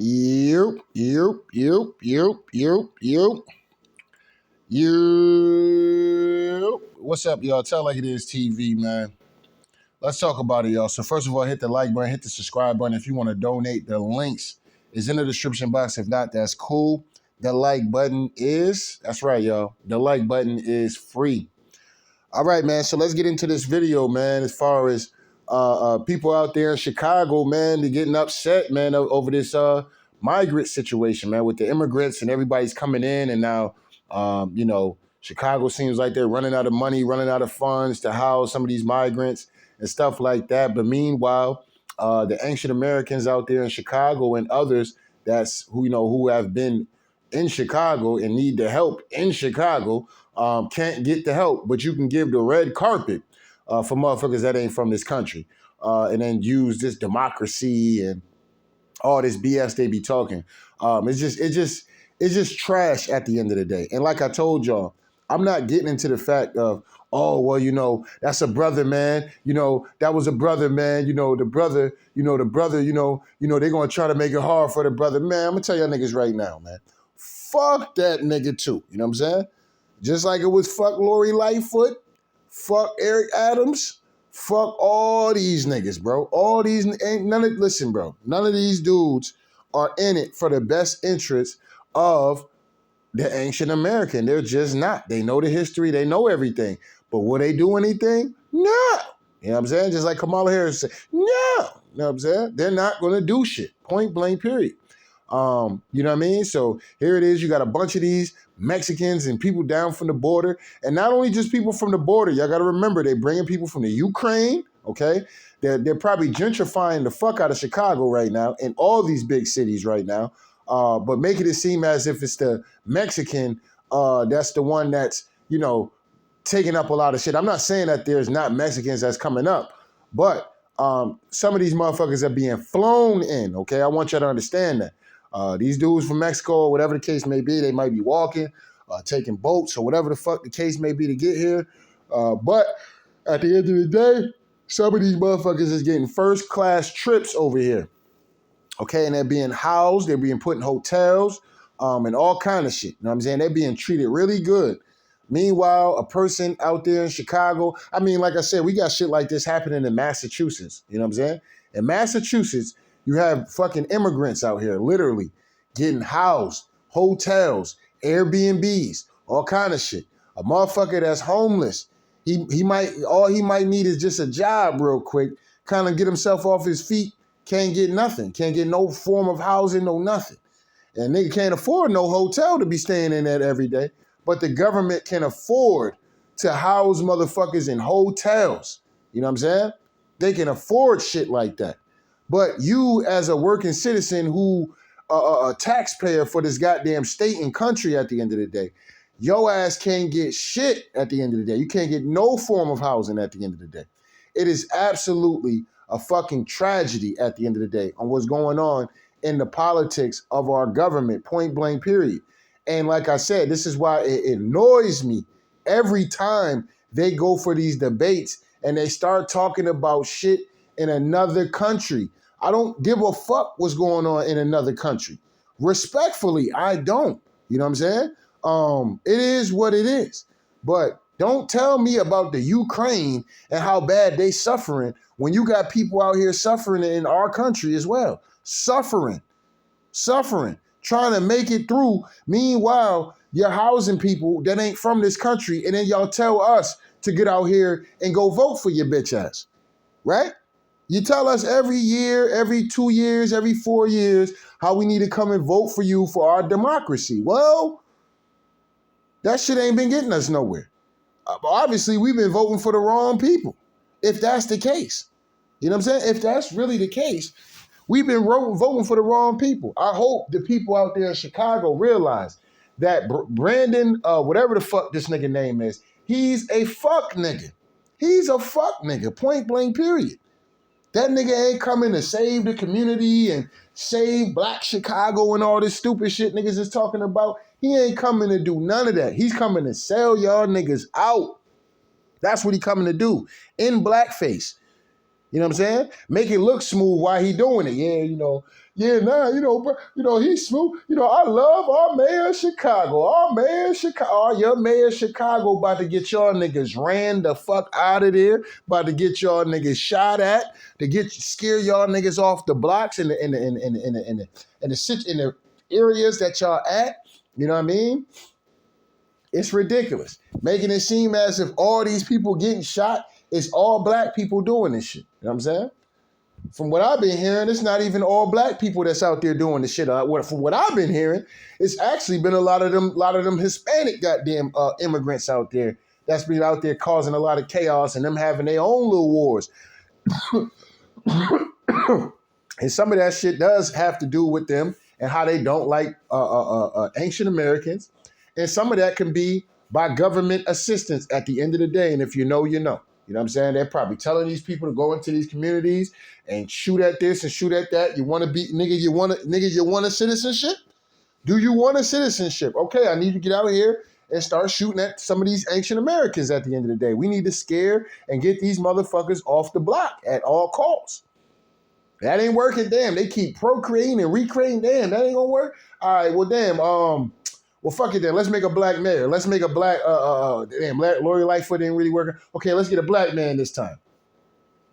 You. What's up, y'all? Tell like it is TV, man. Let's talk about it, y'all. So first of all, hit the like button, hit the subscribe button. If you want to donate, the links is in the description box. If not, that's cool. The like button that's right, y'all. The like button is free. All right, man. So let's get into this video, man. As far as people out there in Chicago, man, they're getting upset, man, over this migrant situation, man, with the immigrants and everybody's coming in, and now, Chicago seems like they're running out of money, running out of funds to house some of these migrants and stuff like that. But meanwhile, the ancient Americans out there in Chicago and others who have been in Chicago and need the help in Chicago can't get the help, but you can give the red carpet for motherfuckers that ain't from this country, and then use this democracy and all this BS they be talking. It's just trash at the end of the day. And like I told y'all, I'm not getting into the fact of, oh, well, that's a brother, man. That was a brother, man. The brother, they're gonna try to make it hard for the brother. Man, I'm gonna tell y'all niggas right now, man. Fuck that nigga too. You know what I'm saying? Just like it was fuck Lori Lightfoot, fuck Eric Adams, fuck all these niggas, bro. All these listen, bro. None of these dudes are in it for the best interest of the ancient American. They're just not. They know the history, they know everything. But will they do anything? No. You know what I'm saying? Just like Kamala Harris said, no. You know what I'm saying? They're not gonna do shit. Point blank, period. You know what I mean? So here it is. You got a bunch of these Mexicans and people down from the border. And not only just people from the border. Y'all got to remember, they're bringing people from the Ukraine, okay? They're probably gentrifying the fuck out of Chicago right now and all these big cities right now. But making it seem as if it's the Mexican that's the one that's, taking up a lot of shit. I'm not saying that there's not Mexicans that's coming up, but some of these motherfuckers are being flown in, okay? I want y'all to understand that. These dudes from Mexico, or whatever the case may be, they might be walking, taking boats, or whatever the fuck the case may be to get here. But at the end of the day, some of these motherfuckers is getting first-class trips over here. Okay, and they're being housed, they're being put in hotels, and all kind of shit. You know what I'm saying? They're being treated really good. Meanwhile, a person out there in Chicago, I mean, like I said, we got shit like this happening in Massachusetts. You know what I'm saying? In Massachusetts, you have fucking immigrants out here literally getting housed, hotels, Airbnbs, all kind of shit. A motherfucker that's homeless, he might need is just a job real quick, kind of get himself off his feet, can't get nothing, can't get no form of housing, no nothing. And nigga can't afford no hotel to be staying in that every day. But the government can afford to house motherfuckers in hotels. You know what I'm saying? They can afford shit like that. But you, as a working citizen who a taxpayer for this goddamn state and country at the end of the day, your ass can't get shit at the end of the day. You can't get no form of housing at the end of the day. It is absolutely a fucking tragedy at the end of the day on what's going on in the politics of our government, point blank, period. And like I said, this is why it annoys me every time they go for these debates and they start talking about shit in another country. I don't give a fuck what's going on in another country. Respectfully, I don't. You know what I'm saying? It is what it is. But don't tell me about the Ukraine and how bad they suffering when you got people out here suffering in our country as well. Suffering, trying to make it through. Meanwhile, you're housing people that ain't from this country, and then y'all tell us to get out here and go vote for your bitch ass, right? You tell us every year, every 2 years, every 4 years, how we need to come and vote for you for our democracy. Well, that shit ain't been getting us nowhere. Obviously, we've been voting for the wrong people, if that's the case. You know what I'm saying? If that's really the case, we've been voting for the wrong people. I hope the people out there in Chicago realize that Brandon, whatever the fuck this nigga name is, he's a fuck nigga. He's a fuck nigga, point blank, period. That nigga ain't coming to save the community and save Black Chicago and all this stupid shit niggas is talking about. He ain't coming to do none of that. He's coming to sell y'all niggas out. That's what he coming to do in blackface. You know what I'm saying? Make it look smooth while he doing it. Yeah, he's smooth. I love our mayor of Chicago. Our mayor of Chicago. Oh, your mayor of Chicago about to get y'all niggas ran the fuck out of there. About to get y'all niggas shot at. To scare y'all niggas off the blocks in the areas that y'all at. You know what I mean? It's ridiculous. Making it seem as if all these people getting shot, it's all black people doing this shit. You know what I'm saying? From what I've been hearing, it's not even all black people that's out there doing this shit. From what I've been hearing, it's actually been a lot of them Hispanic goddamn immigrants out there that's been out there causing a lot of chaos and them having their own little wars. And some of that shit does have to do with them and how they don't like ancient Americans. And some of that can be by government assistance at the end of the day. And if you know, you know. You know what I'm saying? They're probably telling these people to go into these communities and shoot at this and shoot at that. You want to be, you want a citizenship? Do you want a citizenship? Okay, I need you to get out here and start shooting at some of these ancient Americans at the end of the day. We need to scare and get these motherfuckers off the block at all costs. That ain't working. Damn, they keep procreating and recreating. Damn, that ain't gonna work. All right, well, damn. Well, fuck it then. Let's make a black mayor. Let's make a black. Lori Lightfoot ain't really working. Okay, let's get a black man this time.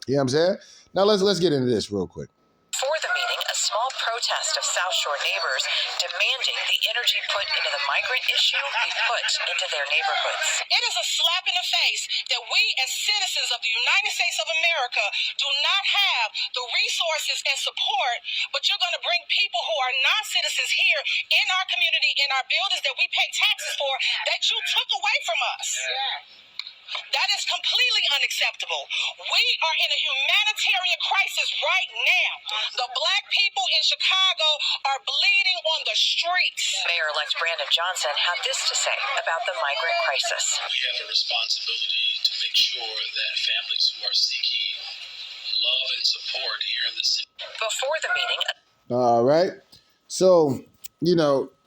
You know what I'm saying? Now let's get into this real quick. Before the meeting, a small protest of South Shore neighbors demanding the energy put into the migrant issue be put into their neighborhoods. It is a slap in the face that we as citizens of the United States of America do not have the resources and support, but you're going to bring people who are non-citizens here in our community, in our buildings that we pay taxes for, that you took away from us. Yeah. That is completely unacceptable. We are in a humanitarian crisis right now. The black people in Chicago are bleeding on the streets. Mayor-elect Brandon Johnson had this to say about the migrant crisis. We have a responsibility to make sure that families who are seeking love and support here in the city. Before the meeting. All right. So,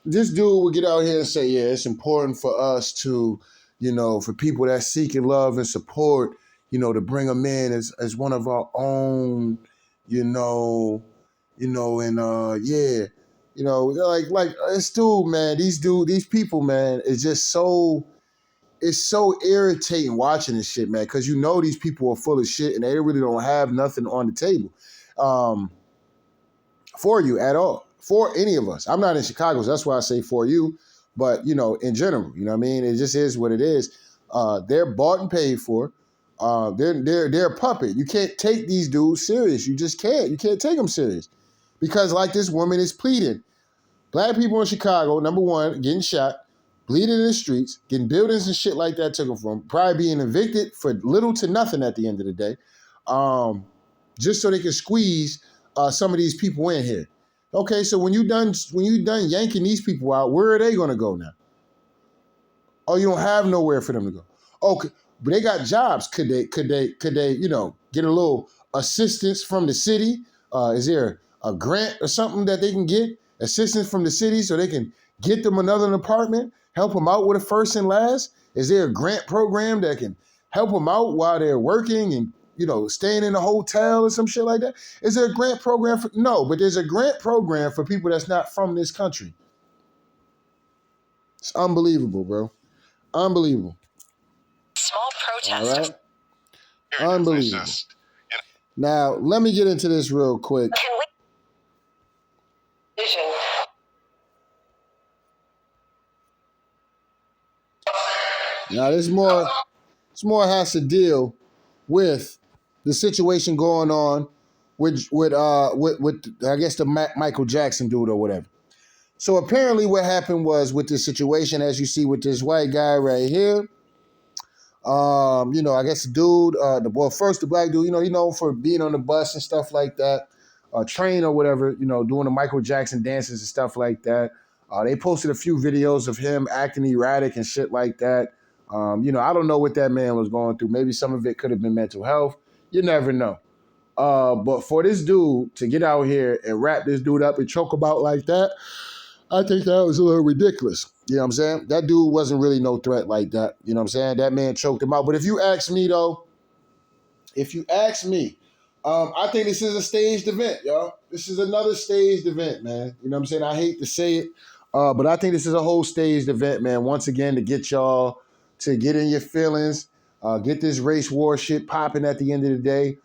this dude would get out here and say, yeah, it's important for us to, for people that seeking love and support, to bring them in as one of our own, like this dude, man, these people, man, is just so, it's so irritating watching this shit, man, because these people are full of shit and they really don't have nothing on the table for you at all, for any of us. I'm not in Chicago, so that's why I say for you. But, in general, you know what I mean? It just is what it is. They're bought and paid for. They're a puppet. You can't take these dudes serious. You just can't. You can't take them serious. Because like this woman is pleading. Black people in Chicago, number one, getting shot, bleeding in the streets, getting buildings and shit like that taken from them, probably being evicted for little to nothing at the end of the day, just so they can squeeze some of these people in here. Okay, so when you done yanking these people out, where are they gonna go now? Oh, you don't have nowhere for them to go. Okay, but they got jobs. Could they, get a little assistance from the city? Is there a grant or something that they can get assistance from the city so they can get them another apartment, help them out with a first and last? Is there a grant program that can help them out while they're working and staying in a hotel or some shit like that? Is there a grant program for? No, but there's a grant program for people that's not from this country. It's unbelievable, bro. Unbelievable. Small protest. All right. Unbelievable. Now, let me get into this real quick. Now, this more has to deal with the situation going on with I guess the Michael Jackson dude or whatever. So apparently what happened was with this situation, as you see with this white guy right here, I guess the dude, first the black dude, he known for being on the bus and stuff like that, train or whatever, doing the Michael Jackson dances and stuff like that. They posted a few videos of him acting erratic and shit like that. I don't know what that man was going through. Maybe some of it could have been mental health. You never know. But for this dude to get out here and wrap this dude up and choke about like that, I think that was a little ridiculous. You know what I'm saying? That dude wasn't really no threat like that. You know what I'm saying? That man choked him out. But if you ask me, though, I think this is a staged event, y'all. This is another staged event, man. You know what I'm saying? I hate to say it, but I think this is a whole staged event, man. Once again, to get y'all to get in your feelings, get this race war shit popping at the end of the day.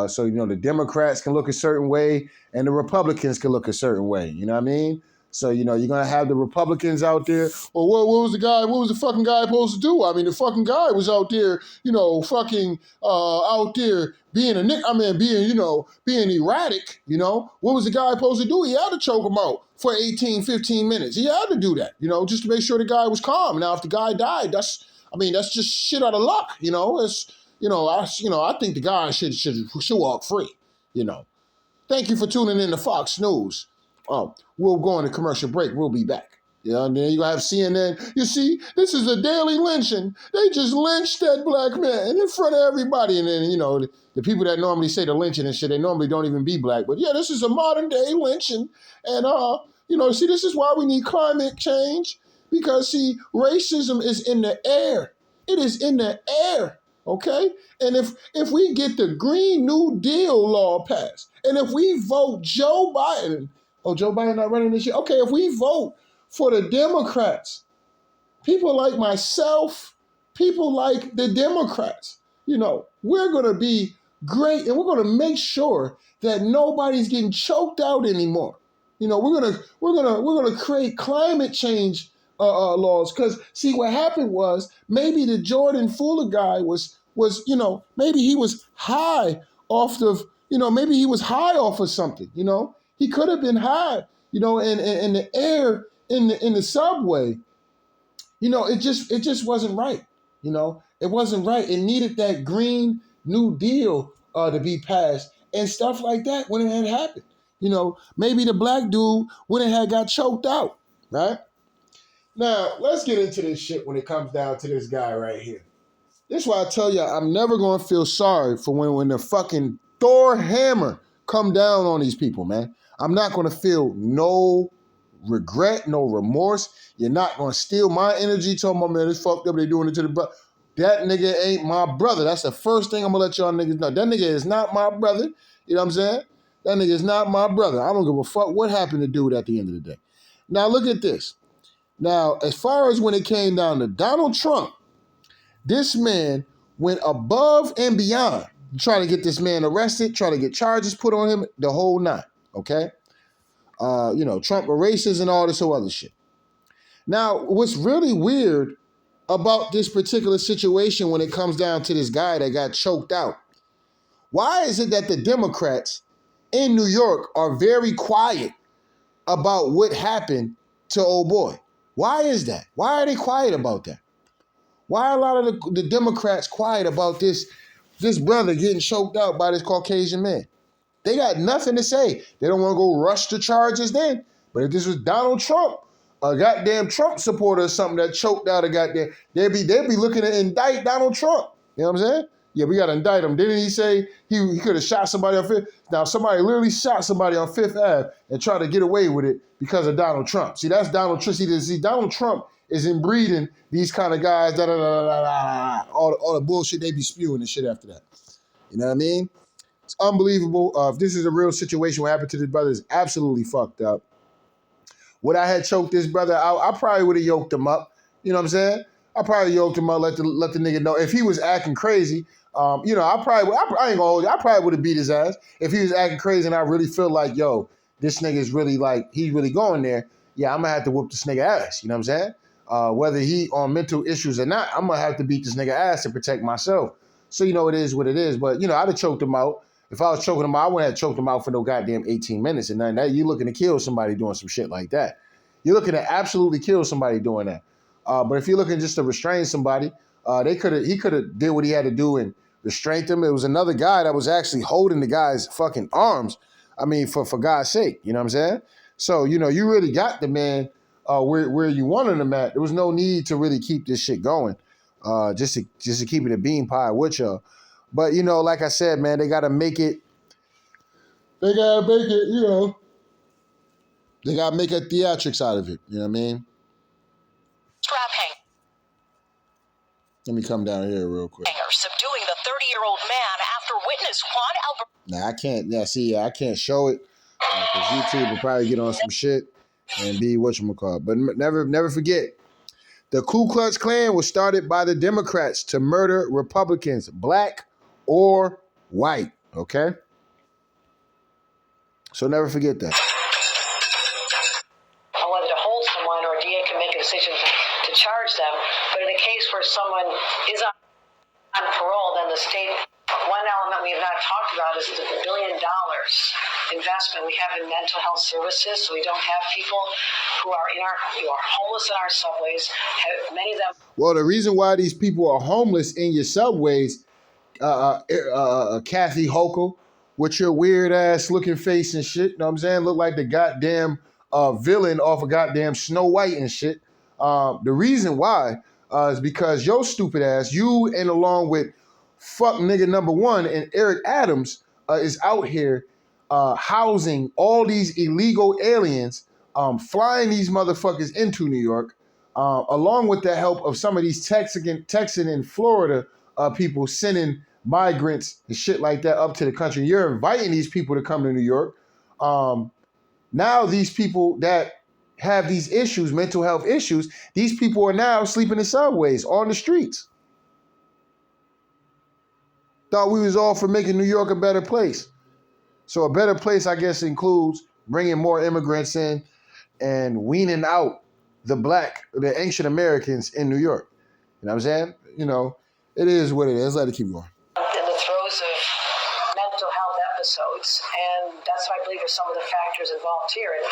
So, you know, the Democrats can look a certain way and the Republicans can look a certain way. You know what I mean? So, you know, you're going to have the Republicans out there. Well, what was the fucking guy supposed to do? I mean, the fucking guy was out there, you know, fucking out there being being erratic, you know. What was the guy supposed to do? He had to choke him out for 18, 15 minutes. He had to do that, you know, just to make sure the guy was calm. Now, if the guy died, that's just shit out of luck, you know. I think the guy should walk free, you know. Thank you for tuning in to Fox News. We'll go on a commercial break. We'll be back. You know, and then you're going to have CNN. You see, this is a daily lynching. They just lynched that black man in front of everybody. And then, you know, the people that normally say the lynching and shit, they normally don't even be black. But yeah, this is a modern day lynching. And, see, this is why we need climate change. Because, see, racism is in the air. It is in the air. Okay? And if we get the Green New Deal law passed, and if we vote Joe Biden, Joe Biden not running this year. Okay, if we vote for the Democrats, people like myself, people like the Democrats, you know, we're going to be great, and we're going to make sure that nobody's getting choked out anymore. You know, we're gonna create climate change laws, because see, what happened was maybe the Jordan Fuller guy was maybe he was high off of maybe he was high off of something. You know, he could have been high. You know, and the air in the subway. You know, it just wasn't right. You know, it wasn't right. It needed that Green New Deal to be passed and stuff like that when it had happened. You know, maybe the black dude wouldn't have got choked out, right? Now, let's get into this shit when it comes down to this guy right here. This is why I tell you, I'm never going to feel sorry for when the fucking Thor hammer come down on these people, man. I'm not going to feel no regret, no remorse. You're not going to steal my energy. Tell my man, it's fucked up. They doing it to the brother. That nigga ain't my brother. That's the first thing I'm going to let y'all niggas know. That nigga is not my brother. You know what I'm saying? That nigga is not my brother. I don't give a fuck what happened to dude at the end of the day. Now, look at this. Now, as far as when it came down to Donald Trump, this man went above and beyond trying to get this man arrested, trying to get charges put on him, the whole nine, okay? Trump a racist and all this whole other shit. Now, what's really weird about this particular situation when it comes down to this guy that got choked out, why is it that the Democrats in New York are very quiet about what happened to old boy? Why is that? Why are they quiet about that? Why are a lot of the Democrats quiet about this brother getting choked out by this Caucasian man? They got nothing to say. They don't want to go rush the charges then. But if this was Donald Trump, a goddamn Trump supporter or something that choked out a goddamn, they'd be looking to indict Donald Trump. You know what I'm saying? Yeah, we got to indict him. Didn't he say he could have shot somebody on Fifth? Now, somebody literally shot somebody on Fifth Ave and tried to get away with it because of Donald Trump. See, that's Donald Trump. See, Donald Trump is inbreeding these kind of guys, all the bullshit they be spewing and shit after that. You know what I mean? It's unbelievable. If this is a real situation, what happened to this brother is absolutely fucked up. Would I have choked this brother out? I probably would have yoked him up. You know what I'm saying? I probably yoked him up, let the nigga know. If he was acting crazy, I ain't gonna hold you. I probably would have beat his ass. If he was acting crazy and I really feel like, yo, this nigga's really he's really going there, yeah, I'm gonna have to whoop this nigga ass. You know what I'm saying? Whether he on mental issues or not, I'm gonna have to beat this nigga ass to protect myself. So, it is what it is. But, I'd have choked him out. If I was choking him out, I wouldn't have choked him out for no goddamn 18 minutes and nothing. That you're looking to kill somebody doing some shit like that. You're looking to absolutely kill somebody doing that. But if you're looking just to restrain somebody, he could have did what he had to do and restrained him. It was another guy that was actually holding the guy's fucking arms. I mean, for God's sake, you know what I'm saying? So, you really got the man where you wanted him at. There was no need to really keep this shit going, just to keep it a bean pie with y'all. But, like I said, man, they got to make it, they got to make a theatrics out of it. You know what I mean? Strap Let me come down here real quick. subduing the 30-year-old man after after witness Juan Alberto. Now I can't. Yeah, see, I can't show it because YouTube will probably get on some shit and be whatchamacallit. But never forget, the Ku Klux Klan was started by the Democrats to murder Republicans, black or white. Okay, so never forget that. Whether to hold someone or a DA can make a decision to charge them. But in a case where someone is on parole, then the state. One element we have not talked about is the $1 billion investment we have in mental health services. So we don't have people who are homeless in our subways. Many of them. Well, the reason why these people are homeless in your subways, Kathy Hochul, with your weird ass looking face and shit, you know what I'm saying? Look like the goddamn villain off of goddamn Snow White and shit. The reason why is because your stupid ass, you and along with fuck nigga number one and Eric Adams is out here housing all these illegal aliens, flying these motherfuckers into New York, along with the help of some of these Texan and Florida people sending migrants and shit like that up to the country. You're inviting these people to come to New York. Now these people that have these issues, mental health issues, these people are now sleeping in subways, on the streets. Thought we was all for making New York a better place. So a better place, I guess, includes bringing more immigrants in and weaning out the ancient Americans in New York. You know what I'm saying? You know, it is what it is. Let it keep going. In the throes of mental health episodes, and that's what I believe are some of the factors involved here. And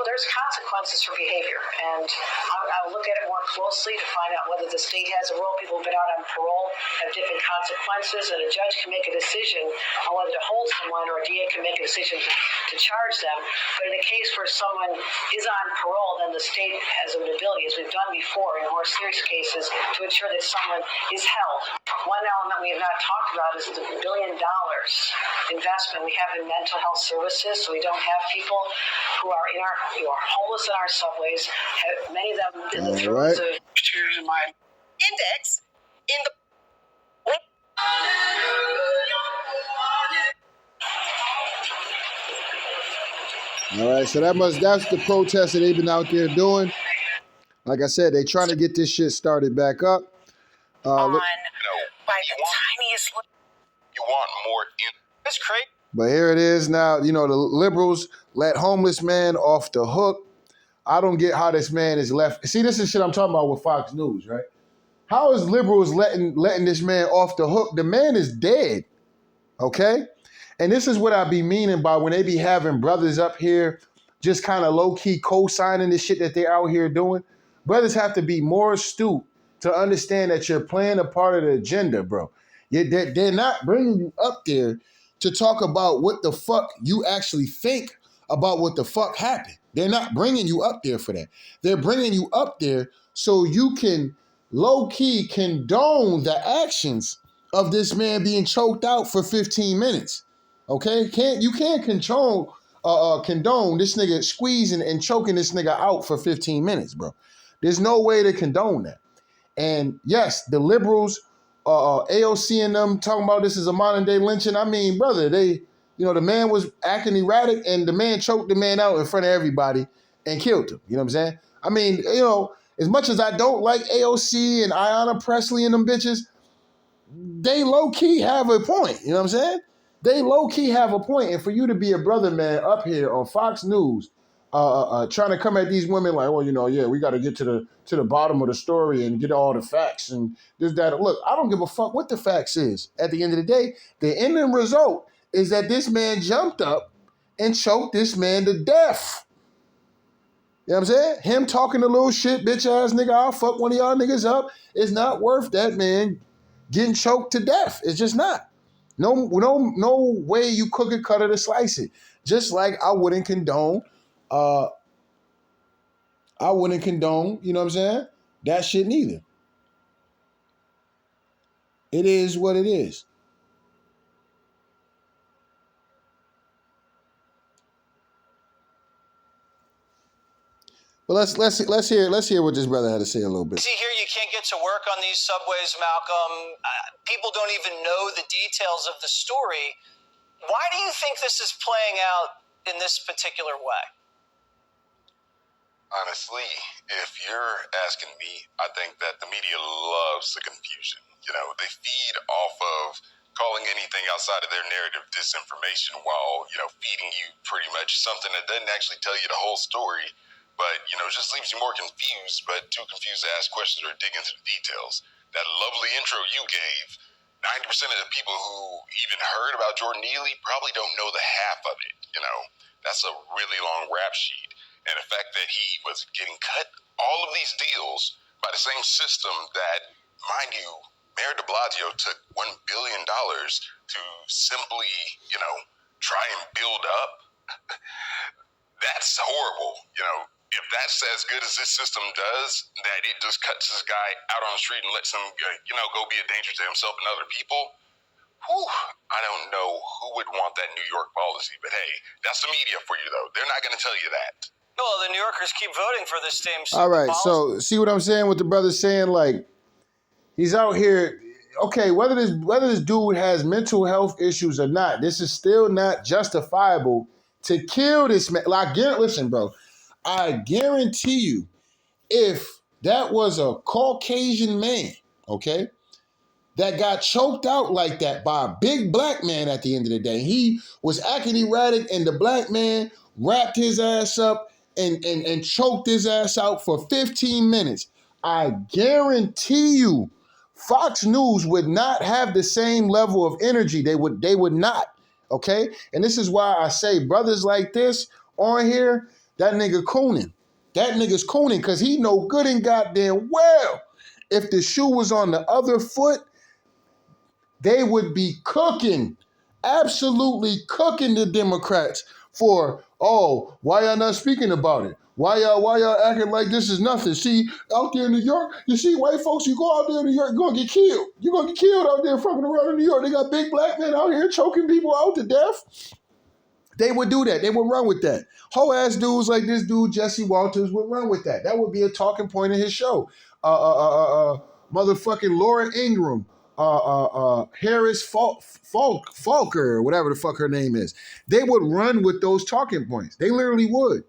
there's consequences for behavior, and I'll look at it more closely to find out whether the state has a role. People who've been out on parole have different consequences, and a judge can make a decision on whether to hold someone, or a DA can make a decision to charge them. But in a case where someone is on parole, then the state has an ability, as we've done before in more serious cases, to ensure that someone is held. One element we have not talked about is the $1 billion investment we have in mental health services. So we don't have people who are homeless in our subways. Many of them in the throes of my index in the. All right, so that's the protest that they've been out there doing. Like I said, they trying to get this shit started back up. By the tiniest. You want more. It's crazy. But here it is now. You know, the liberals let homeless man off the hook. I don't get how this man is left. See, this is shit I'm talking about with Fox News, right? How is liberals letting this man off the hook? The man is dead, okay? And this is what I be meaning by when they be having brothers up here just kind of low-key co-signing the shit that they're out here doing. Brothers have to be more astute to understand that you're playing a part of the agenda, bro. They're not bringing you up there to talk about what the fuck you actually think about what the fuck happened. They're not bringing you up there for that. They're bringing you up there so you can low-key condone the actions of this man being choked out for 15 minutes. Okay? You can't condone this nigga squeezing and choking this nigga out for 15 minutes, bro. There's no way to condone that. And yes, the liberals, AOC and them talking about this is a modern day lynching. I mean, brother, the man was acting erratic and the man choked the man out in front of everybody and killed him. You know what I'm saying? I mean, as much as I don't like AOC and Ayanna Pressley and them bitches, they low-key have a point. You know what I'm saying? They low-key have a point. And for you to be a brother, man, up here on Fox News, trying to come at these women like, well, we got to get to the bottom of the story and get all the facts and this, that. Look, I don't give a fuck what the facts is. At the end of the day, the ending result is that this man jumped up and choked this man to death. You know what I'm saying? Him talking a little shit, bitch ass nigga, I'll fuck one of y'all niggas up. It's not worth that man getting choked to death. It's just not. No way you cook it, cut it, or slice it. Just like I wouldn't condone, you know what I'm saying? That shit neither. It is what it is. But let's hear what this brother had to say a little bit. See here, you can't get to work on these subways, Malcolm. People don't even know the details of the story. Why do you think this is playing out in this particular way? Honestly, if you're asking me, I think that the media loves the confusion. You know, they feed off of calling anything outside of their narrative disinformation while, you know, feeding you pretty much something that doesn't actually tell you the whole story, but, you know, just leaves you more confused, but too confused to ask questions or dig into the details. That lovely intro you gave, 90% of the people who even heard about Jordan Neely probably don't know the half of it, you know. That's a really long rap sheet. And the fact that he was getting cut all of these deals by the same system that, mind you, Mayor de Blasio took $1 billion to simply, you know, try and build up. That's horrible. You know, if that's as good as this system does, that it just cuts this guy out on the street and lets him, you know, go be a danger to himself and other people, whew, I don't know who would want that New York policy. But hey, that's the media for you, though. They're not going to tell you that. Well, the New Yorkers keep voting for this same All right, policy. so see what I'm saying? What the brother's saying, like he's out here. Okay, whether this dude has mental health issues or not, this is still not justifiable to kill this man. Like, listen, bro, I guarantee you, if that was a Caucasian man, okay, that got choked out like that by a big black man at the end of the day, he was acting erratic, and the black man wrapped his ass up and choked his ass out for 15 minutes. I guarantee you, Fox News would not have the same level of energy. They would not, okay? And this is why I say brothers like this on here, that nigga cooning. That nigga's cooning because he know good and goddamn well if the shoe was on the other foot, they would be cooking, absolutely cooking the Democrats for, oh, why y'all not speaking about it? Why y'all acting like this is nothing? See, out there in New York, you see white folks, you go out there in New York, you're going to get killed. You're going to get killed out there fucking around in New York. They got big black men out here choking people out to death. They would do that. They would run with that. Whole ass dudes like this dude, Jesse Walters, would run with that. That would be a talking point in his show. Motherfucking Laura Ingraham, Harris Falker, or whatever the fuck her name is. They would run with those talking points. They literally would.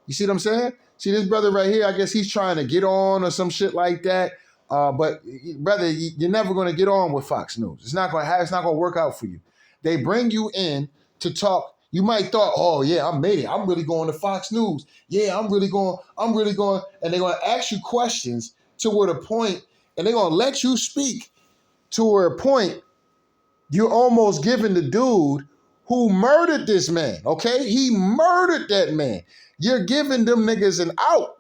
You see what I'm saying? See this brother right here, I guess he's trying to get on or some shit like that. But brother, you're never going to get on with Fox News. It's not going to work out for you. They bring you in to talk. You might thought, oh yeah, I made it. I'm really going to Fox News. Yeah, I'm really going. And they're going to ask you questions to where the point, and they're going to let you speak to where a point you're almost giving the dude who murdered this man, okay? He murdered that man. You're giving them niggas an out.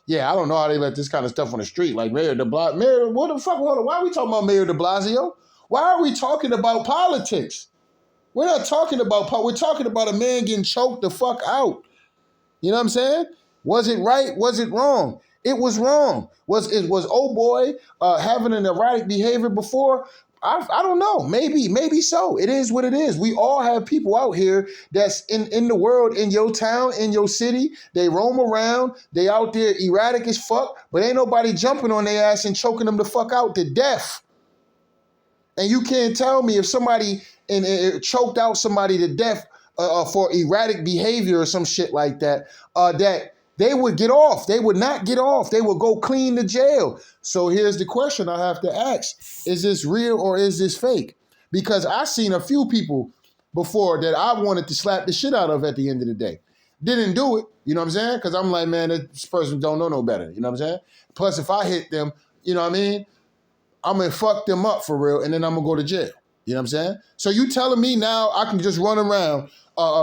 Yeah, I don't know how they let this kind of stuff on the street. Like Mayor de Blasio, what the fuck? Hold on, why are we talking about Mayor de Blasio? Why are we talking about politics? We're not talking about, we're talking about a man getting choked the fuck out. You know what I'm saying? Was it right? Was it wrong? It was wrong. Was old boy having an erratic behavior before? I don't know. Maybe so. It is what it is. We all have people out here that's in the world, in your town, in your city. They roam around. They out there erratic as fuck, but ain't nobody jumping on their ass and choking them the fuck out to death. And you can't tell me if somebody choked out somebody to death for erratic behavior or some shit like that, that they would get off. They would not get off. They would go clean to jail. So here's the question I have to ask. Is this real or is this fake? Because I've seen a few people before that I wanted to slap the shit out of at the end of the day. Didn't do it, you know what I'm saying? Because I'm like, man, this person don't know no better, you know what I'm saying? Plus, if I hit them, you know what I mean? I'm going to fuck them up for real, and then I'm going to go to jail. You know what I'm saying? So you telling me now I can just run around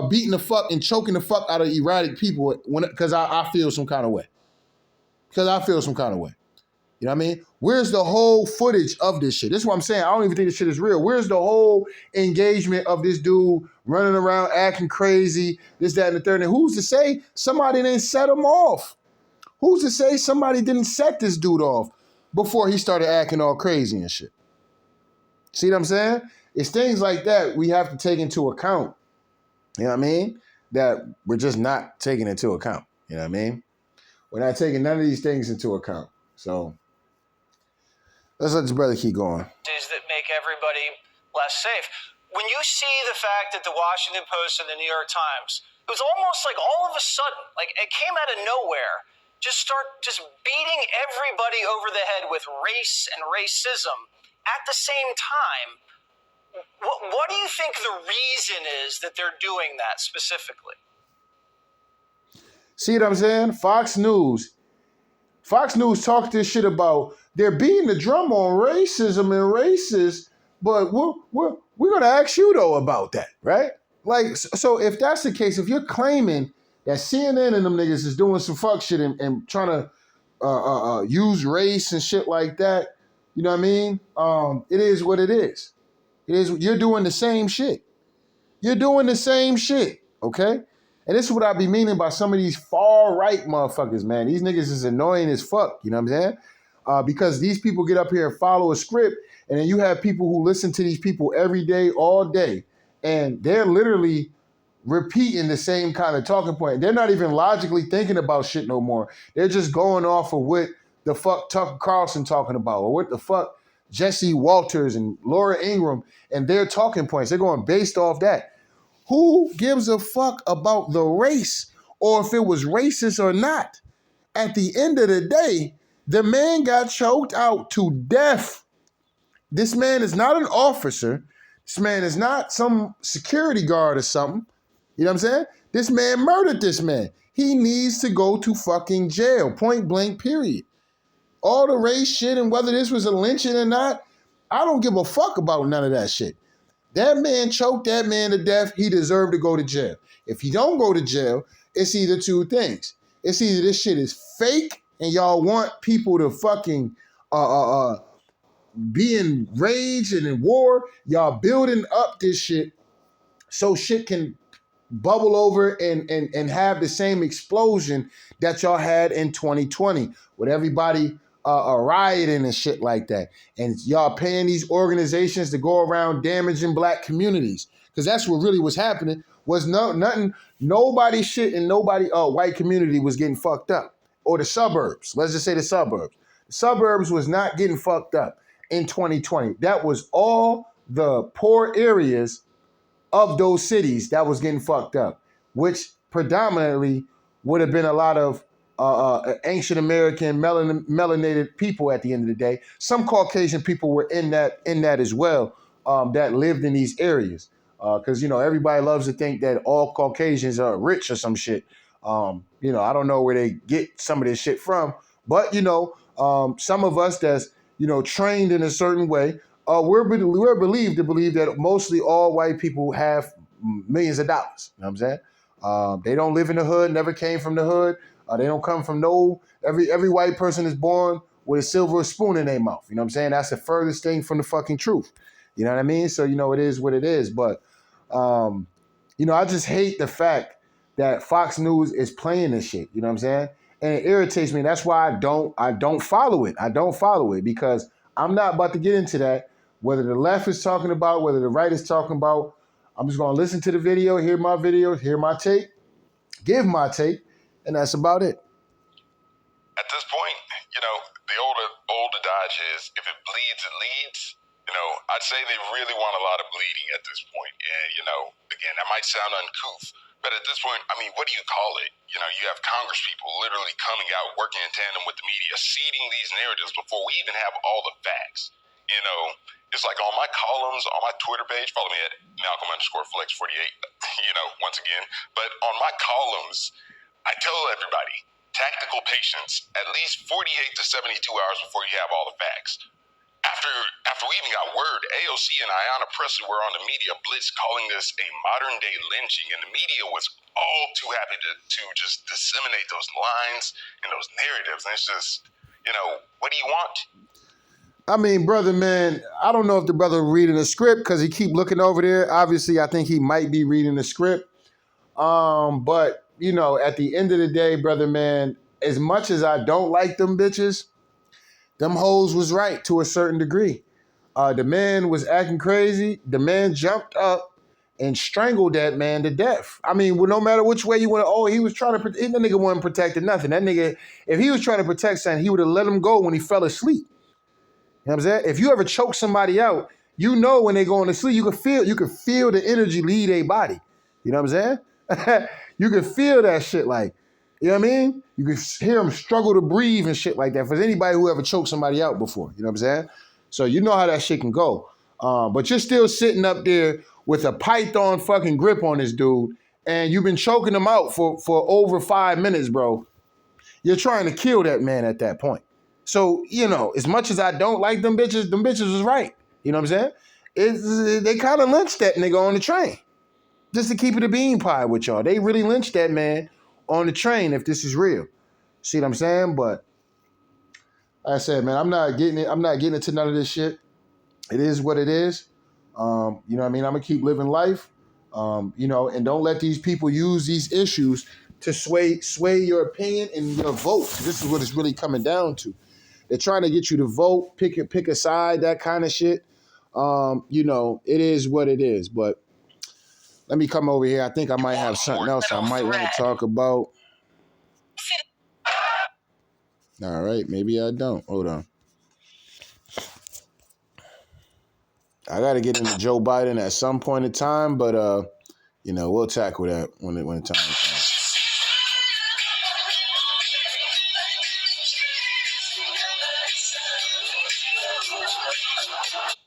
beating the fuck and choking the fuck out of erratic people because I feel some kind of way. Because I feel some kind of way. You know what I mean? Where's the whole footage of this shit? This is what I'm saying. I don't even think this shit is real. Where's the whole engagement of this dude running around acting crazy, this, that, and the third? And who's to say somebody didn't set him off? Who's to say somebody didn't set this dude off before he started acting all crazy and shit? See what I'm saying? It's things like that we have to take into account. You know what I mean? That we're just not taking into account. You know what I mean? We're not taking none of these things into account. So let's let this brother keep going. That make everybody less safe. When you see the fact that the Washington Post and the New York Times, it was almost like all of a sudden, like it came out of nowhere, just beating everybody over the head with race and racism at the same time. What do you think the reason is that they're doing that specifically? See what I'm saying? Fox News talked this shit about they're beating the drum on racism and racist, but we're gonna ask you though about that, right? Like, so if that's the case, if you're claiming that CNN and them niggas is doing some fuck shit and trying to use race and shit like that, you know what I mean? It is what it is. You're doing the same shit. You're doing the same shit, okay? And this is what I be meaning by some of these far-right motherfuckers, man. These niggas is annoying as fuck, you know what I'm saying? Because these people get up here and follow a script, and then you have people who listen to these people every day, all day, and they're literally repeating the same kind of talking point. They're not even logically thinking about shit no more. They're just going off of what the fuck Tucker Carlson talking about, or what the fuck Jesse Walters and Laura Ingraham and their talking points. They're going based off that. Who gives a fuck about the race or if it was racist or not? At the end of the day, the man got choked out to death. This man is not an officer. This man is not some security guard or something. You know what I'm saying? This man murdered this man. He needs to go to fucking jail, point blank, period. All the race shit and whether this was a lynching or not, I don't give a fuck about none of that shit. That man choked that man to death. He deserved to go to jail. If he don't go to jail, it's either two things. It's either this shit is fake and y'all want people to fucking be in rage and in war. Y'all building up this shit so shit can bubble over and have the same explosion that y'all had in 2020 with everybody rioting and shit like that. And y'all paying these organizations to go around damaging black communities. Because that's what really was happening, was nobody shit in nobody white community was getting fucked up. Or the suburbs. Let's just say the suburbs. The suburbs was not getting fucked up in 2020. That was all the poor areas of those cities that was getting fucked up, which predominantly would have been a lot of ancient American melanated people at the end of the day. Some Caucasian people were in that as well, that lived in these areas. Because, everybody loves to think that all Caucasians are rich or some shit. I don't know where they get some of this shit from. But, some of us that's, trained in a certain way, we're believed to believe that mostly all white people have millions of dollars. You know what I'm saying? They don't live in the hood, never came from the hood. They don't come from every white person is born with a silver spoon in their mouth. You know what I'm saying? That's the furthest thing from the fucking truth. You know what I mean? So, it is what it is. But, I just hate the fact that Fox News is playing this shit. You know what I'm saying? And it irritates me. That's why I don't follow it. I don't follow it because I'm not about to get into that. Whether the left is talking about, whether the right is talking about, I'm just going to listen to the video, hear my take, give my take, and that's about it. At this point, the old adage is, if it bleeds, it leads. I'd say they really want a lot of bleeding at this point. And, again, that might sound uncouth, but at this point, what do you call it? You have Congress people literally coming out, working in tandem with the media, seeding these narratives before we even have all the facts. It's like on my columns, on my Twitter page, follow me at Malcolm_Flex48, once again. But on my columns, I tell everybody, tactical patience, at least 48 to 72 hours before you have all the facts. After we even got word, AOC and Ayanna Pressley were on the media blitz calling this a modern-day lynching, and the media was all too happy to just disseminate those lines and those narratives. And it's just, what do you want? Brother, man, I don't know if the brother reading the script because he keep looking over there. Obviously, I think he might be reading the script. But, at the end of the day, brother, man, as much as I don't like them bitches, them hoes was right to a certain degree. The man was acting crazy. The man jumped up and strangled that man to death. I mean, well, no matter which way you went, he was trying to, that nigga wasn't protecting nothing. That nigga, if he was trying to protect something, he would have let him go when he fell asleep. You know what I'm saying? If you ever choke somebody out, you know when they going to sleep, you can feel the energy leave their body. You know what I'm saying? You can feel that shit like, you know what I mean? You can hear them struggle to breathe and shit like that. For anybody who ever choked somebody out before, you know what I'm saying? So you know how that shit can go. But you're still sitting up there with a python fucking grip on this dude, and you've been choking him out for over 5 minutes, bro. You're trying to kill that man at that point. So, you know, as much as I don't like them bitches was right. You know what I'm saying? They kind of lynched that nigga on the train. Just to keep it a bean pie with y'all. They really lynched that man on the train if this is real. See what I'm saying? But like I said, man, I'm not getting into none of this shit. It is what it is. You know what I mean? I'm going to keep living life. You know, and don't let these people use these issues to sway your opinion and your vote. This is what it's really coming down to. They're trying to get you to vote, pick a side, that kind of shit. You know, it is what it is. But let me come over here. I think I might have something else I might want to talk about. All right, maybe I don't. Hold on. I got to get into Joe Biden at some point in time, but you know, we'll tackle that when the time comes.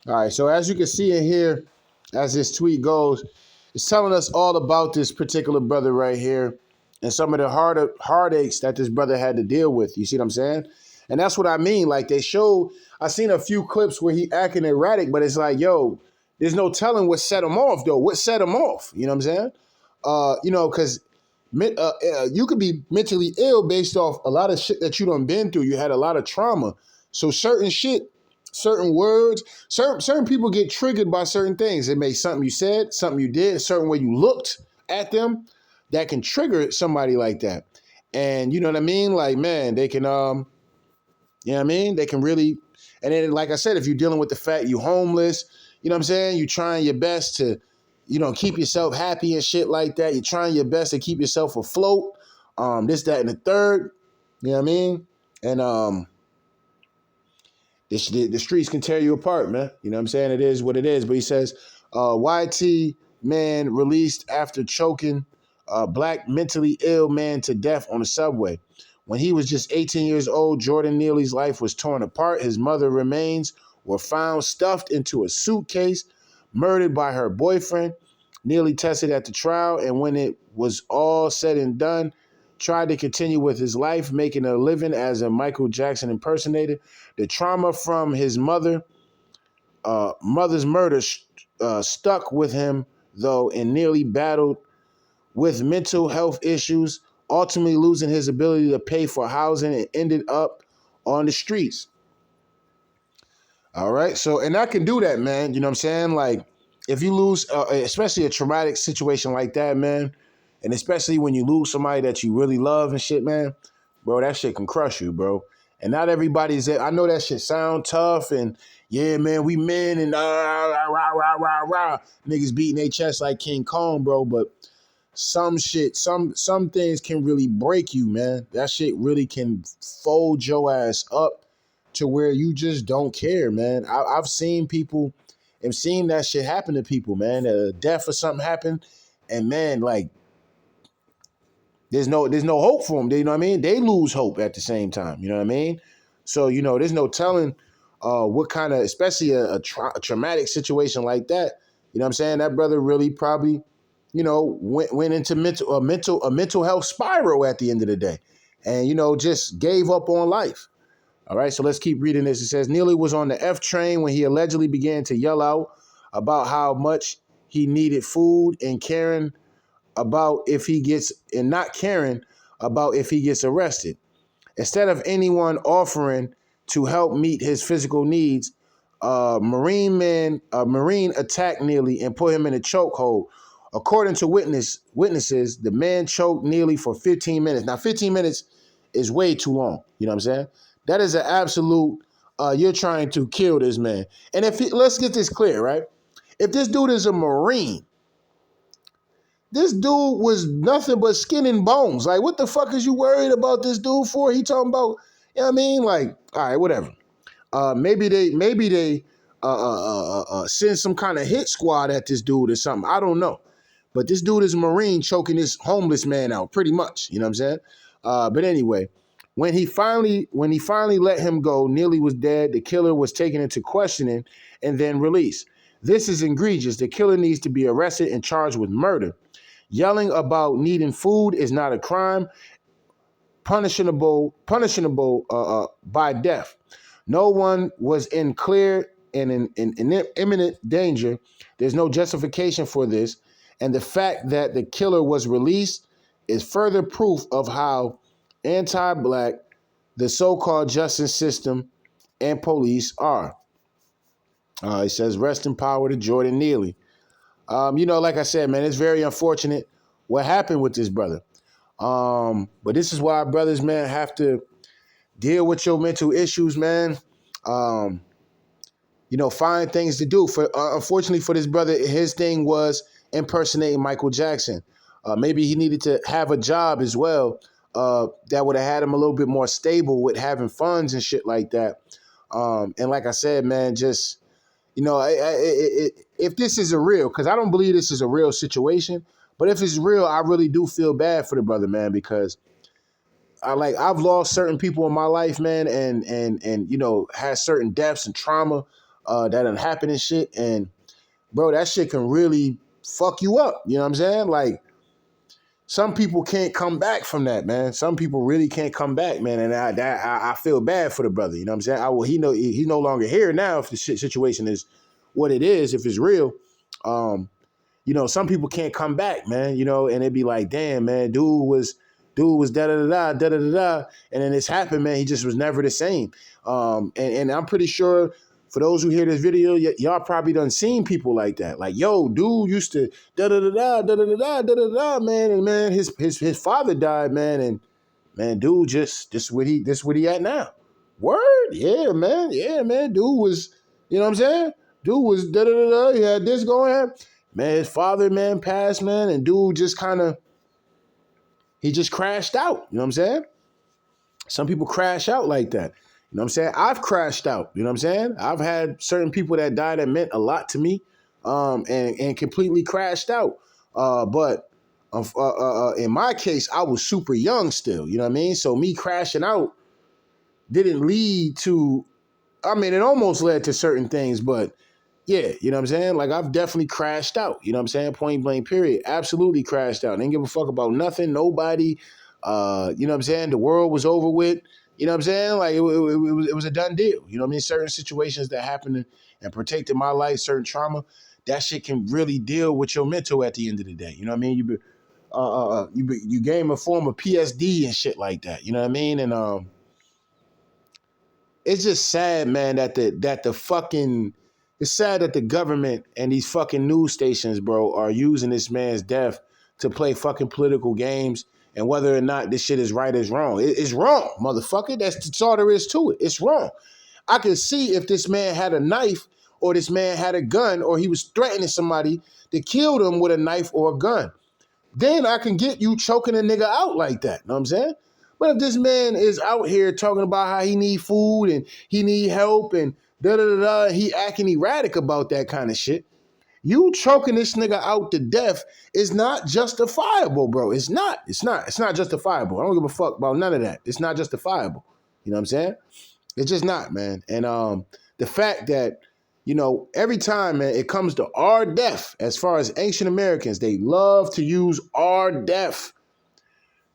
All right, so as you can see in here, as this tweet goes, it's telling us all about this particular brother right here and some of the heartaches that this brother had to deal with. You see what I'm saying? And that's what I mean. Like I seen a few clips where he acting erratic, but it's like, yo, there's no telling what set him off, though. What set him off? You know what I'm saying? You know, because you could be mentally ill based off a lot of shit that you done been through. You had a lot of trauma. So certain shit, certain words, certain people get triggered by certain things. It may something you said, something you did, a certain way you looked at them that can trigger somebody like that. And you know what I mean? Like, man, they can, you know what I mean? They can really, and then like I said, if you're dealing with the fact you homeless, you know what I'm saying? You're trying your best to, you know, keep yourself happy and shit like that. You're trying your best to keep yourself afloat. This, that, and the third. You know what I mean? And the streets can tear you apart, man. You know what I'm saying? It is what it is. But he says, YT man released after choking a black mentally ill man to death on the subway. When he was just 18 years old, Jordan Neely's life was torn apart. His mother remains were found stuffed into a suitcase, murdered by her boyfriend. Neely tested at the trial, and when it was all said and done, tried to continue with his life, making a living as a Michael Jackson impersonator. The trauma from his mother's murder stuck with him, though, and Neely battled with mental health issues, ultimately losing his ability to pay for housing and ended up on the streets. All right. So, and I can do that, man. You know what I'm saying? Like, if you lose, especially a traumatic situation like that, man, and especially when you lose somebody that you really love and shit, man, bro, that shit can crush you, bro. And not everybody's it. I know that shit sound tough and yeah, man, we men and niggas beating their chest like King Kong, bro. But some things can really break you, man. That shit really can fold your ass up to where you just don't care, man. I've seen people and seen that shit happen to people, man. A death or something happen, and man, like there's no hope for them. You know what I mean? They lose hope at the same time. You know what I mean? So you know, there's no telling what kind of, especially a traumatic situation like that. You know what I'm saying? That brother really probably, you know, went into a mental health spiral at the end of the day, and you know, just gave up on life. All right, so let's keep reading this. It says, Neely was on the F train when he allegedly began to yell out about how much he needed food and caring about if he gets, and not caring about if he gets arrested. Instead of anyone offering to help meet his physical needs, a Marine attacked Neely and put him in a chokehold. According to witnesses, the man choked Neely for 15 minutes. Now, 15 minutes is way too long. You know what I'm saying? That is an absolute, you're trying to kill this man. And let's get this clear, right? If this dude is a Marine, This dude was nothing but skin and bones. Like, what the fuck is you worried about this dude for? He talking about, you know what I mean? Like, all right, whatever. Maybe they send some kind of hit squad at this dude or something. I don't know. But this dude is a Marine choking this homeless man out, pretty much. You know what I'm saying? But anyway, when he finally let him go, Neely was dead. The killer was taken into questioning and then released. This is egregious. The killer needs to be arrested and charged with murder. Yelling about needing food is not a crime, punishable by death. No one was in clear and in imminent danger. There's no justification for this. And the fact that the killer was released is further proof of how anti-black the so-called justice system and police are. He says, rest in power to Jordan Neely. Like I said, man, it's very unfortunate what happened with this brother. But this is why brothers, man, have to deal with your mental issues, man. Find things to do. Unfortunately for this brother, his thing was impersonating Michael Jackson. Maybe he needed to have a job as well that would have had him a little bit more stable with having funds and shit like that. And like I said, man, just, if this is a real, because I don't believe this is a real situation, but if it's real, I really do feel bad for the brother, man, because I've lost certain people in my life, man, and had certain deaths and trauma that done happened and shit. And bro, that shit can really fuck you up. You know what I'm saying? Like, some people can't come back from that, man. Some people really can't come back, man. And I feel bad for the brother. You know what I'm saying? He's no longer here now. If the situation is what it is, if it's real, some people can't come back, man. And it'd be like, damn, man, dude was da da da da da da da, and then this happened, man. He just was never the same. And I'm pretty sure for those who hear this video, y'all probably done seen people like that. Like, yo, dude used to da da da da da da da da da da, man, and man, his father died, man, and man, dude, this what he at now. Word, yeah, man, dude was, you know what I'm saying? Dude was da da da da. He had this going on. Man, his father, man, passed, man, and dude just he just crashed out. You know what I'm saying? Some people crash out like that. You know what I'm saying? I've crashed out. You know what I'm saying? I've had certain people that died that meant a lot to me, and completely crashed out. But in my case, I was super young still. You know what I mean? So me crashing out didn't lead to, it almost led to certain things, but yeah, you know what I'm saying? Like, I've definitely crashed out. You know what I'm saying? Point blank, period. Absolutely crashed out. Didn't give a fuck about nothing, nobody. You know what I'm saying? The world was over with. You know what I'm saying? Like, it was a done deal. You know what I mean? Certain situations that happened and protected my life, certain trauma, that shit can really deal with your mental at the end of the day. You know what I mean? You gain a form of PSD and shit like that. You know what I mean? And it's just sad, man, that it's sad that the government and these fucking news stations, bro, are using this man's death to play fucking political games, and whether or not this shit is right is wrong. It's wrong, motherfucker. That's all there is to it. It's wrong. I can see if this man had a knife or this man had a gun or he was threatening somebody to kill them with a knife or a gun. Then I can get you choking a nigga out like that. Know what I'm saying? But if this man is out here talking about how he need food and he need help and da-da-da-da, he acting erratic about that kind of shit, you choking this nigga out to death is not justifiable, bro. It's not justifiable. I don't give a fuck about none of that. It's not justifiable. You know what I'm saying? It's just not, man. And the fact that, every time, man, it comes to our death, as far as ancient Americans, they love to use our death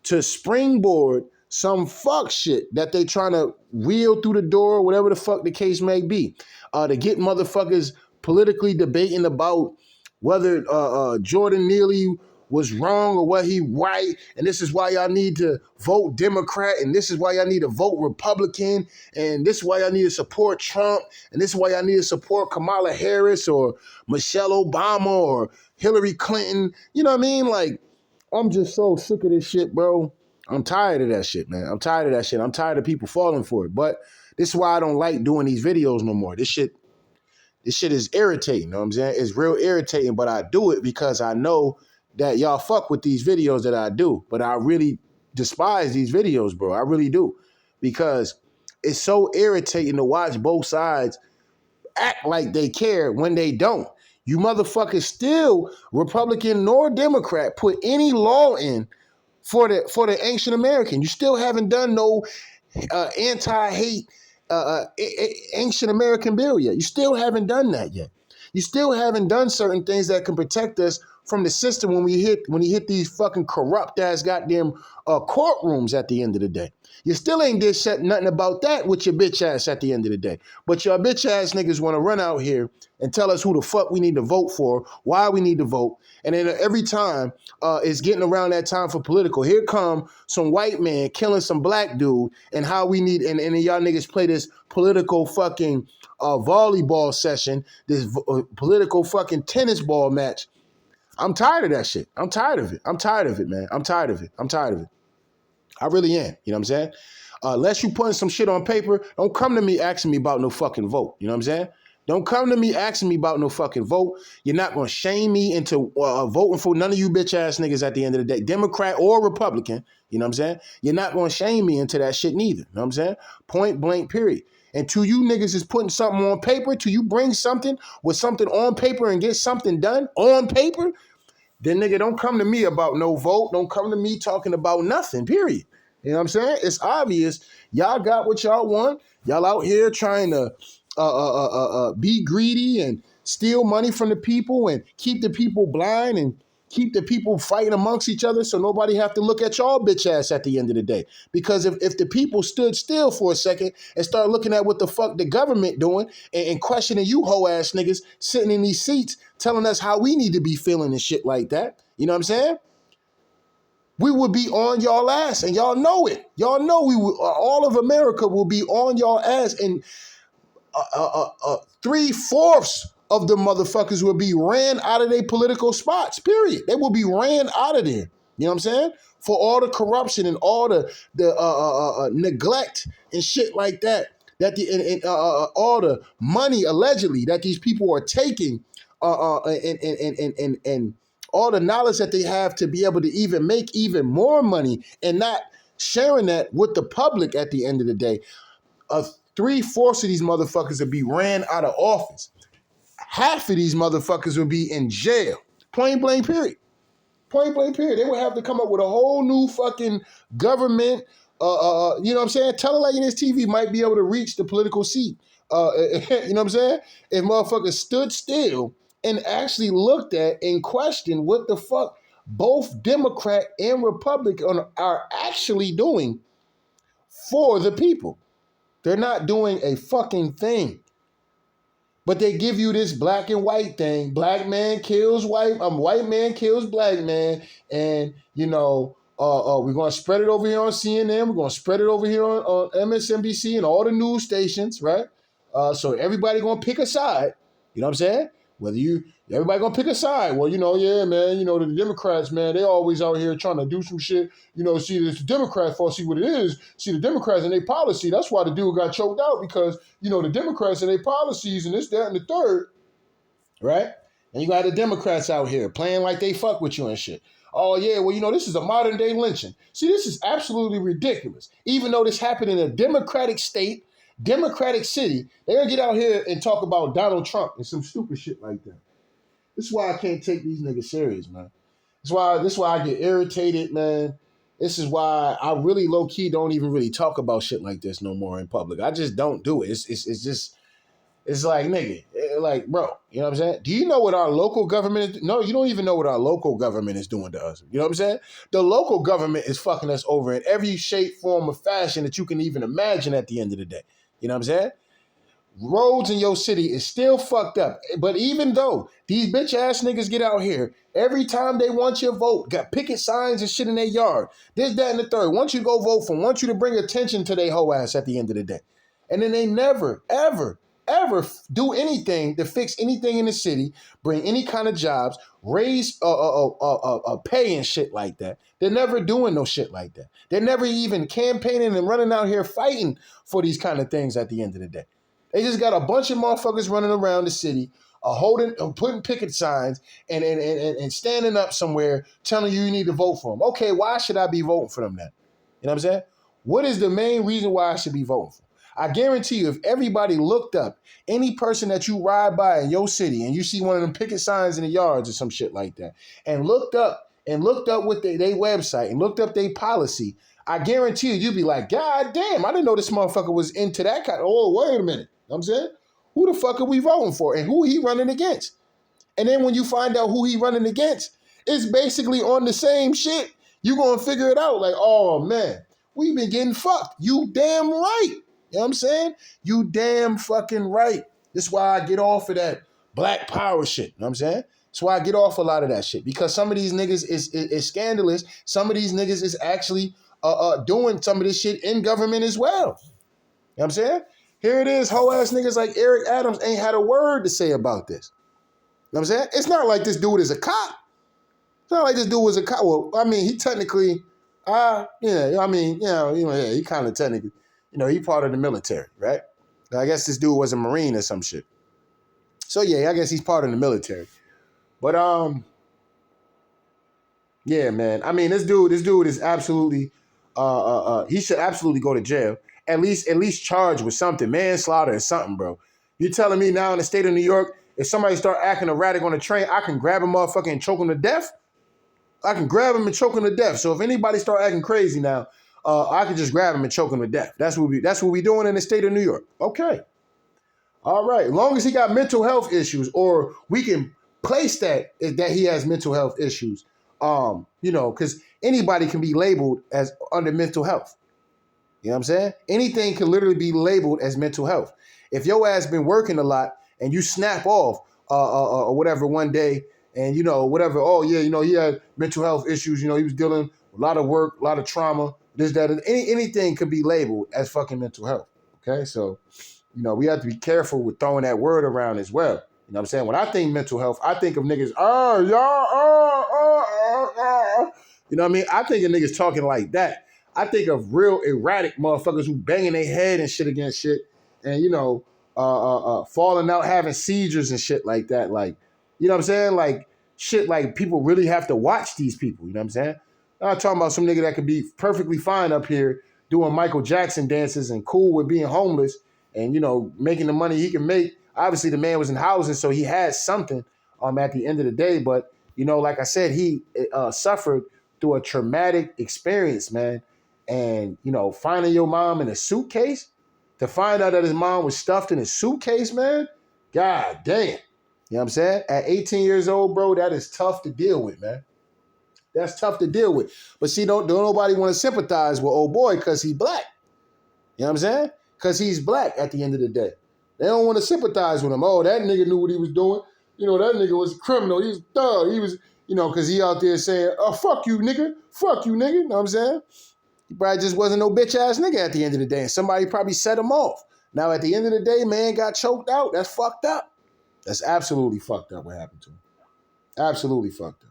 to springboard some fuck shit that they trying to wheel through the door, whatever the fuck the case may be, to get motherfuckers politically debating about whether Jordan Neely was wrong or what he right, and this is why y'all need to vote Democrat, and this is why y'all need to vote Republican, and this is why y'all need to support Trump, and this is why y'all need to support Kamala Harris or Michelle Obama or Hillary Clinton. You know what I mean? Like, I'm just so sick of this shit, bro. I'm tired of that shit, man. I'm tired of that shit. I'm tired of people falling for it. But this is why I don't like doing these videos no more. This shit is irritating, you know what I'm saying? It's real irritating, but I do it because I know that y'all fuck with these videos that I do, but I really despise these videos, bro. I really do, because it's so irritating to watch both sides act like they care when they don't. You motherfuckers still, Republican nor Democrat, put any law in for the ancient American. You still haven't done no anti-hate ancient American bill yet. You still haven't done that yet. You still haven't done certain things that can protect us from the system when you hit these fucking corrupt ass goddamn courtrooms at the end of the day. You still ain't did nothing about that with your bitch ass at the end of the day. But your bitch ass niggas want to run out here and tell us who the fuck we need to vote for, why we need to vote. And then every time it's getting around that time for political, here come some white man killing some black dude, and how we need, and then y'all niggas play this political fucking volleyball session, this political fucking tennis ball match. I'm tired of that shit. I'm tired of it. I'm tired of it, man. I'm tired of it. I'm tired of it. I really am. You know what I'm saying? Unless you putting some shit on paper, don't come to me asking me about no fucking vote. You know what I'm saying? Don't come to me asking me about no fucking vote. You're not going to shame me into voting for none of you bitch ass niggas at the end of the day, Democrat or Republican. You know what I'm saying? You're not going to shame me into that shit neither. You know what I'm saying? Point blank, period. And to you niggas is putting something on paper, to you bring something with something on paper and get something done on paper, then nigga, don't come to me about no vote. Don't come to me talking about nothing, period. You know what I'm saying? It's obvious y'all got what y'all want. Y'all out here trying to be greedy and steal money from the people and keep the people blind and keep the people fighting amongst each other so nobody have to look at y'all bitch ass at the end of the day. Because if the people stood still for a second and start looking at what the fuck the government doing and questioning you hoe ass niggas sitting in these seats telling us how we need to be feeling and shit like that, you know what I'm saying? We would be on y'all ass, and y'all know it. Y'all know all of America will be on y'all ass, and 3/4 of the motherfuckers will be ran out of their political spots, period. They will be ran out of there. You know what I'm saying? For all the corruption and all the neglect and shit like that. All the money allegedly that these people are taking, and all the knowledge that they have to be able to even make even more money and not sharing that with the public at the end of the day. 3/4 of these motherfuckers will be ran out of office. Half of these motherfuckers will be in jail. Point blank, period. Point blank, period. They would have to come up with a whole new fucking government. You know what I'm saying? Television TV might be able to reach the political seat. You know what I'm saying? If motherfuckers stood still and actually looked at and questioned what the fuck both Democrat and Republican are actually doing for the people. They're not doing a fucking thing. But they give you this black and white thing. Black man kills white man kills black man. And, you know, we're going to spread it over here on CNN. We're going to spread it over here on MSNBC and all the news stations, right? So everybody going to pick a side. You know what I'm saying? Everybody going to pick a side. Well, you know, yeah, man, you know, the Democrats, man, they always out here trying to do some shit. You know, see, it's the Democrats' fault. See what it is. See, the Democrats and their policy. That's why the dude got choked out, because, you know, the Democrats and their policies and this, that, and the third, right? And you got the Democrats out here playing like they fuck with you and shit. Oh, yeah, well, you know, this is a modern day lynching. See, this is absolutely ridiculous. Even though this happened in a Democratic state, Democratic city, they're going to get out here and talk about Donald Trump and some stupid shit like that. This is why I can't take these niggas serious, man. This is why I get irritated, man. This is why I really low-key don't even really talk about shit like this no more in public. I just don't do it. It's like, nigga, like, bro, you know what I'm saying? Do you know what our local government is? No, you don't even know what our local government is doing to us. You know what I'm saying? The local government is fucking us over in every shape, form, or fashion that you can even imagine at the end of the day. You know what I'm saying? Roads in your city is still fucked up. But even though these bitch ass niggas get out here, every time they want your vote, got picket signs and shit in their yard, this, that, and the third, want you to go vote for them, want you to bring attention to their hoe ass at the end of the day. And then they never, ever do anything to fix anything in the city, bring any kind of jobs, raise pay and shit like that. They're never doing no shit like that. They're never even campaigning and running out here fighting for these kind of things at the end of the day. They just got a bunch of motherfuckers running around the city, putting picket signs and standing up somewhere telling you need to vote for them. Okay, why should I be voting for them then? You know what I'm saying? What is the main reason why I should be voting for them? I guarantee you, if everybody looked up any person that you ride by in your city and you see one of them picket signs in the yards or some shit like that, and looked up what their website and looked up their policy, I guarantee you, you'd be like, God damn, I didn't know this motherfucker was into that kind of, oh, wait a minute. You know what I'm saying? Who the fuck are we voting for and who he running against? And then when you find out who he running against, it's basically on the same shit. You're going to figure it out like, oh, man, we've been getting fucked. You damn right. You know what I'm saying? You damn fucking right. That's why I get off of that black power shit. You know what I'm saying? That's why I get off a lot of that shit. Because some of these niggas is scandalous. Some of these niggas is actually doing some of this shit in government as well. You know what I'm saying? Here it is, whole ass niggas like Eric Adams ain't had a word to say about this. You know what I'm saying? It's not like this dude is a cop. It's not like this dude was a cop. Well, I mean, he technically, he kind of technically, he part of the military, right? I guess this dude was a Marine or some shit. So yeah, I guess he's part of the military. But yeah, man. I mean, this dude is absolutely, he should absolutely go to jail. At least charged with something, manslaughter or something, bro. You telling me now in the state of New York, if somebody start acting erratic on the train, I can grab a motherfucker and choke him to death? I can grab him and choke him to death. So if anybody start acting crazy now, I can just grab him and choke him to death. That's what we doing in the state of New York. Okay. All right. As long as he got mental health issues, or we can place that he has mental health issues, because anybody can be labeled as under mental health. You know what I'm saying? Anything can literally be labeled as mental health. If your ass been working a lot and you snap off or whatever one day and, whatever, he had mental health issues, he was dealing with a lot of work, a lot of trauma, this, that, and anything could be labeled as fucking mental health. Okay? So, we have to be careful with throwing that word around as well. You know what I'm saying? When I think mental health, I think of niggas, you know what I mean? I think of niggas talking like that. I think of real erratic motherfuckers who banging their head and shit against shit and, falling out, having seizures and shit like that. Like, you know what I'm saying? Like, shit like people really have to watch these people. You know what I'm saying? I'm not talking about some nigga that could be perfectly fine up here doing Michael Jackson dances and cool with being homeless and, making the money he can make. Obviously, the man was in housing, so he had something at the end of the day. But, like I said, he suffered through a traumatic experience, man. And, finding your mom in a suitcase, to find out that his mom was stuffed in a suitcase, man, god damn. You know what I'm saying? At 18 years old, bro, that is tough to deal with, man. That's tough to deal with. But see, don't nobody want to sympathize with old boy because he's black. You know what I'm saying? Because he's black at the end of the day. They don't want to sympathize with him. Oh, that nigga knew what he was doing. That nigga was a criminal. He was a thug. He was, because he out there saying, oh, fuck you, nigga. Fuck you, nigga. You know what I'm saying? He probably just wasn't no bitch ass nigga at the end of the day. And somebody probably set him off. Now, at the end of the day, man got choked out. That's fucked up. That's absolutely fucked up what happened to him. Absolutely fucked up.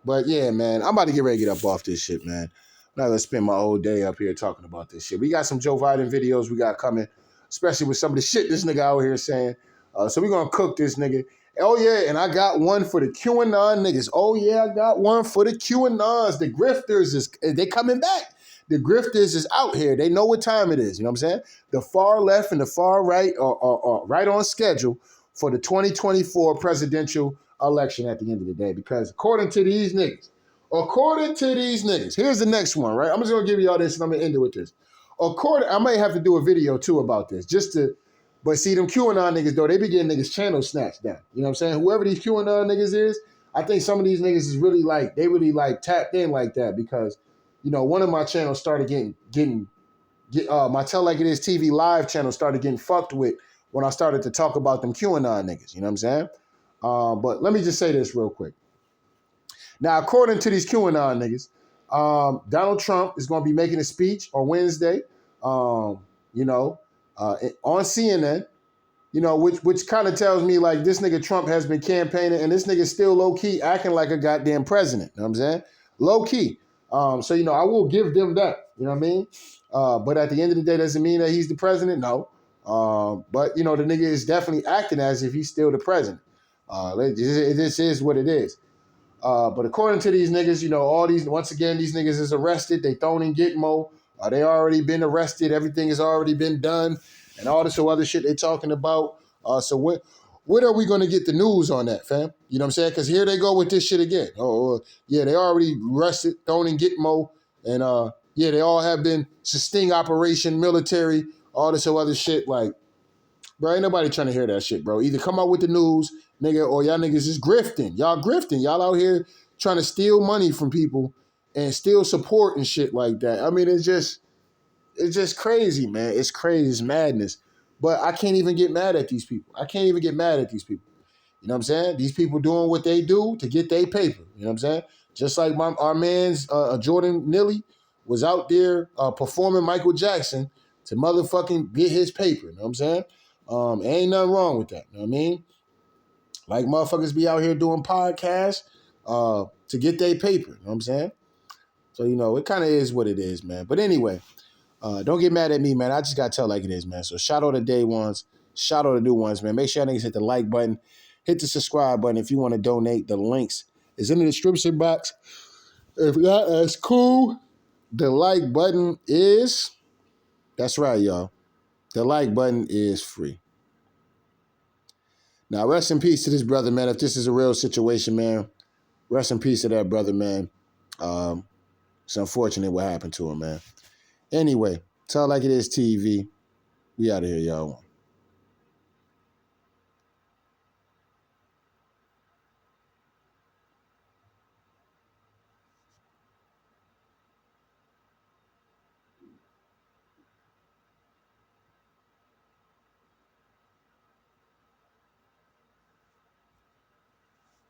But yeah, man, I'm about to get ready to get up off this shit, man. I'm not going to spend my whole day up here talking about this shit. We got some Joe Biden videos we got coming, especially with some of the shit this nigga out here saying. So we're going to cook this nigga. Oh, yeah, and I got one for the QAnon niggas. Oh, yeah, I got one for the QAnons. The grifters, they coming back. The grifters is out here. They know what time it is. You know what I'm saying? The far left and the far right are right on schedule for the 2024 presidential election at the end of the day. Because according to these niggas, here's the next one, right? I'm just going to give you all this and I'm going to end it with this. I may have to do a video, too, about this, but see, them QAnon niggas, though, they be getting niggas' channels snatched down. You know what I'm saying? Whoever these QAnon niggas is, I think some of these niggas is really tapped in like that because, one of my channels started getting my Tell Like It Is TV live channel started getting fucked with when I started to talk about them QAnon niggas. You know what I'm saying? But let me just say this real quick. Now, according to these QAnon niggas, Donald Trump is going to be making a speech on Wednesday, on CNN, which kind of tells me like this nigga Trump has been campaigning and this nigga still low key acting like a goddamn president. You know what I'm saying? Low key. So, I will give them that. You know what I mean? But at the end of the day, does it mean that he's the president? No. But, you know, the nigga is definitely acting as if he's still the president. This is what it is. But according to these niggas, you know, once again, these niggas is arrested. They thrown in Gitmo. They already been arrested. Everything has already been done. And all this other shit they talking about. So when are we going to get the news on that, fam? You know what I'm saying? Because here they go with this shit again. Yeah, they already arrested, thrown in Gitmo. And yeah, they all have been sting operation, military, all this other shit. Like, bro, ain't nobody trying to hear that shit, bro. Either come out with the news, nigga, or y'all niggas is grifting. Y'all grifting. Y'all out here trying to steal money from people and steal support and shit like that. I mean, it's just crazy, man. It's crazy. It's madness. But I can't even get mad at these people. You know what I'm saying? These people doing what they do to get their paper. You know what I'm saying? Just like our man's Jordan Neely was out there performing Michael Jackson to motherfucking get his paper. You know what I'm saying? Ain't nothing wrong with that. You know what I mean? Like motherfuckers be out here doing podcasts to get their paper. You know what I'm saying? So, you know, it kind of is what it is, man. But anyway, don't get mad at me, man. I just got to tell like it is, man. So shout out to day ones. Shout out to new ones, man. Make sure y'all niggas hit the like button. Hit the subscribe button if you want to donate. The links is in the description box. If not, that's cool. The like button is, that's right, y'all. The like button is free. Now, rest in peace to this brother, man. If this is a real situation, man, rest in peace to that brother, man. It's unfortunate what happened to him, man. Anyway, Tell Like It Is TV. We out of here, y'all.